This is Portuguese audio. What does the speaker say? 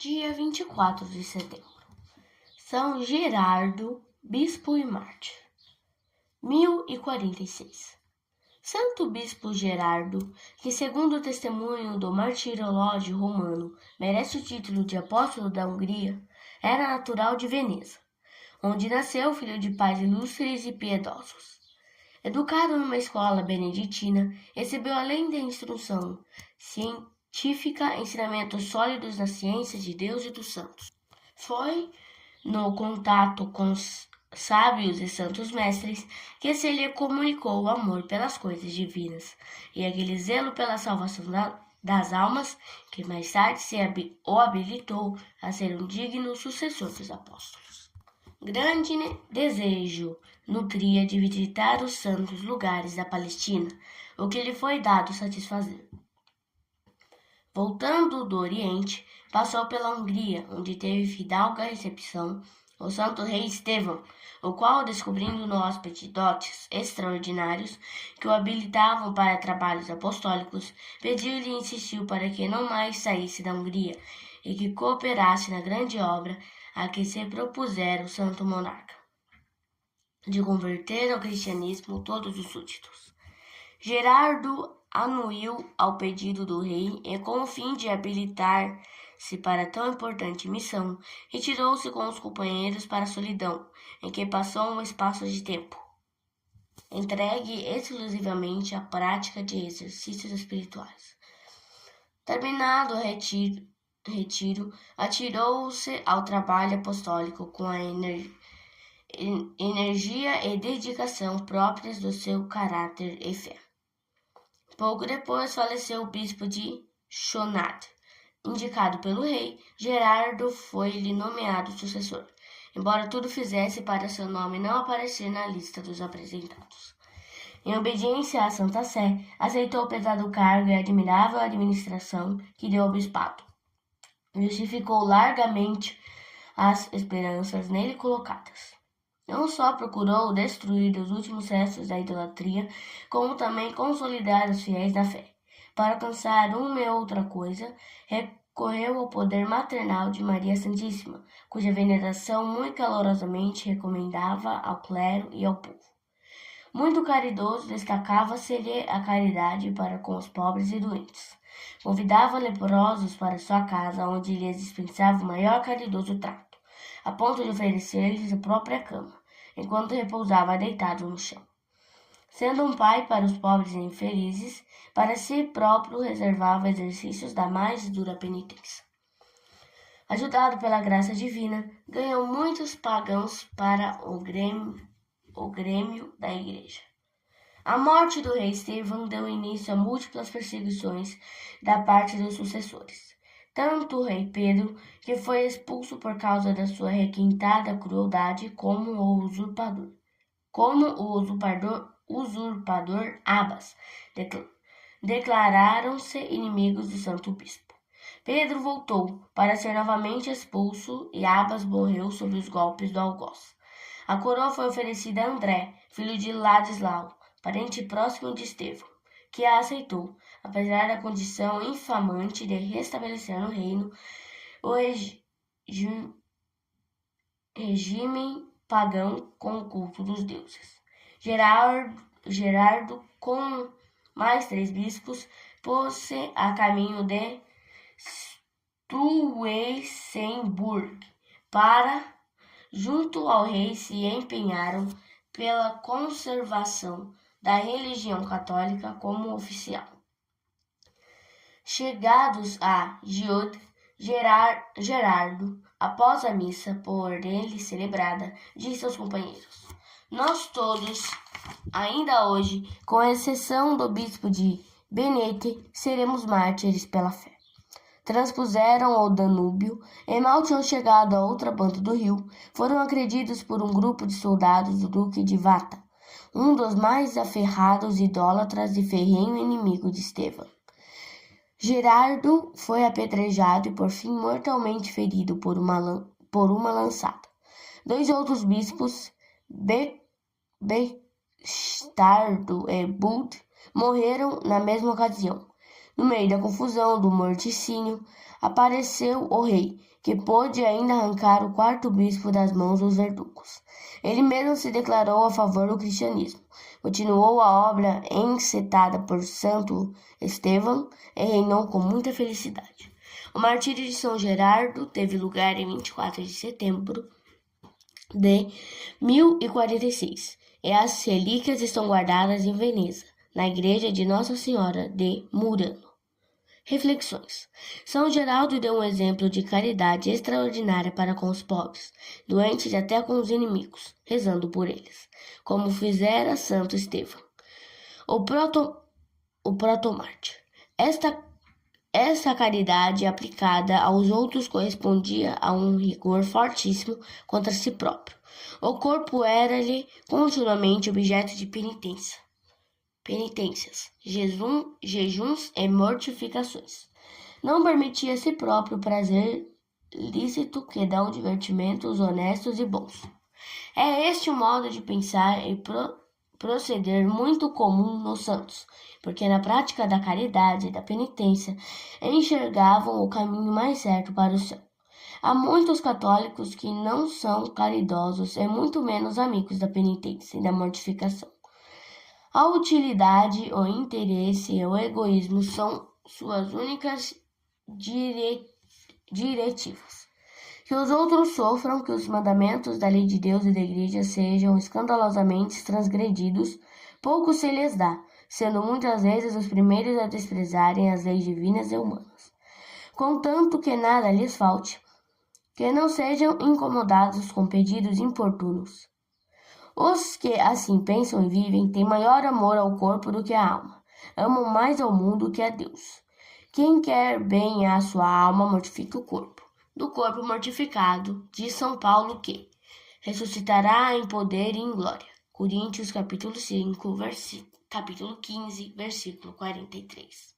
Dia 24 de setembro. São Gerardo, Bispo e Mártir. 1046. Santo Bispo Gerardo, que segundo o testemunho do martirológio romano merece o título de apóstolo da Hungria, era natural de Veneza, onde nasceu filho de pais ilustres e piedosos. Educado numa escola beneditina, recebeu além da instrução científica ensinamentos sólidos nas ciências de Deus e dos santos. Foi no contato com os sábios e santos mestres que se lhe comunicou o amor pelas coisas divinas e aquele zelo pela salvação das almas que mais tarde o habilitou a ser um digno sucessor dos apóstolos. Grande desejo nutria de visitar os santos lugares da Palestina, o que lhe foi dado satisfazer. Voltando do Oriente, passou pela Hungria, onde teve fidalga recepção o santo rei Estevão, o qual, descobrindo no hóspede dotes extraordinários que o habilitavam para trabalhos apostólicos, pediu-lhe e insistiu para que não mais saísse da Hungria e que cooperasse na grande obra a que se propusera o santo monarca, de converter ao cristianismo todos os súditos. Gerardo anuiu ao pedido do rei e, com o fim de habilitar-se para tão importante missão, retirou-se com os companheiros para a solidão, em que passou um espaço de tempo, entregue exclusivamente à prática de exercícios espirituais. Terminado o retiro, atirou-se ao trabalho apostólico com a energia e dedicação próprias do seu caráter e fé. Pouco depois faleceu o bispo de Schonad. Indicado pelo rei, Gerardo foi-lhe nomeado sucessor, embora tudo fizesse para seu nome não aparecer na lista dos apresentados. Em obediência à Santa Sé, aceitou o pesado cargo e a admirável administração que deu ao bispado. Justificou largamente as esperanças nele colocadas. Não só procurou destruir os últimos restos da idolatria, como também consolidar os fiéis na fé. Para alcançar uma e outra coisa, recorreu ao poder maternal de Maria Santíssima, cuja veneração muito calorosamente recomendava ao clero e ao povo. Muito caridoso, destacava-se-lhe a caridade para com os pobres e doentes. Convidava leprosos para sua casa, onde lhes dispensava o maior caridoso trato, a ponto de oferecer-lhes a própria cama, enquanto repousava deitado no chão. Sendo um pai para os pobres e infelizes, para si próprio reservava exercícios da mais dura penitência. Ajudado pela graça divina, ganhou muitos pagãos para o grêmio da igreja. A morte do rei Estevão deu início a múltiplas perseguições da parte dos sucessores. Tanto o rei Pedro, que foi expulso por causa da sua requintada crueldade, como o usurpador Abas, declararam-se inimigos do santo bispo. Pedro voltou para ser novamente expulso e Abas morreu sob os golpes do algoz. A coroa foi oferecida a André, filho de Ladislau, parente próximo de Estevão, que a aceitou, apesar da condição infamante de restabelecer no reino o regime pagão com o culto dos deuses. Gerardo, com mais 3 bispos, pôs-se a caminho de Struenseburg para, junto ao rei, se empenharam pela conservação da religião católica como oficial. Chegados a Giod, Gerardo, após a missa por ele celebrada, disse aos companheiros: nós todos, ainda hoje, com exceção do bispo de Benete, seremos mártires pela fé. Transpuseram o Danúbio e mal tinham chegado à outra ponta do rio, foram agredidos por um grupo de soldados do duque de Vata, um dos mais aferrados idólatras e ferrenho inimigo de Estevão. Gerardo foi apedrejado e por fim mortalmente ferido por uma lançada. 2 outros bispos, Bestardo e Bud, morreram na mesma ocasião. No meio da confusão do morticínio, apareceu o rei, que pôde ainda arrancar o quarto bispo das mãos dos verdugos. Ele mesmo se declarou a favor do cristianismo. Continuou a obra encetada por Santo Estevão e reinou com muita felicidade. O martírio de São Gerardo teve lugar em 24 de setembro de 1046 e as relíquias estão guardadas em Veneza, na igreja de Nossa Senhora de Murano. Reflexões. São Geraldo deu um exemplo de caridade extraordinária para com os pobres, doentes e até com os inimigos, rezando por eles, como fizera Santo Estevão, o protomártir. Esta caridade aplicada aos outros correspondia a um rigor fortíssimo contra si próprio. O corpo era-lhe continuamente objeto de penitências, jejuns e mortificações. Não permitia a si próprio prazer lícito que dão divertimentos honestos e bons. É este o modo de pensar e proceder muito comum nos santos, porque na prática da caridade e da penitência enxergavam o caminho mais certo para o céu. Há muitos católicos que não são caridosos e muito menos amigos da penitência e da mortificação. A utilidade, o interesse e o egoísmo são suas únicas diretivas. Que os outros sofram, que os mandamentos da lei de Deus e da Igreja sejam escandalosamente transgredidos, pouco se lhes dá, sendo muitas vezes os primeiros a desprezarem as leis divinas e humanas. Contanto que nada lhes falte, que não sejam incomodados com pedidos importunos. Os que assim pensam e vivem têm maior amor ao corpo do que à alma, amam mais ao mundo que a Deus. Quem quer bem à sua alma mortifica o corpo. Do corpo mortificado, diz São Paulo que ressuscitará em poder e em glória. Coríntios capítulo 5, capítulo 15, versículo 43.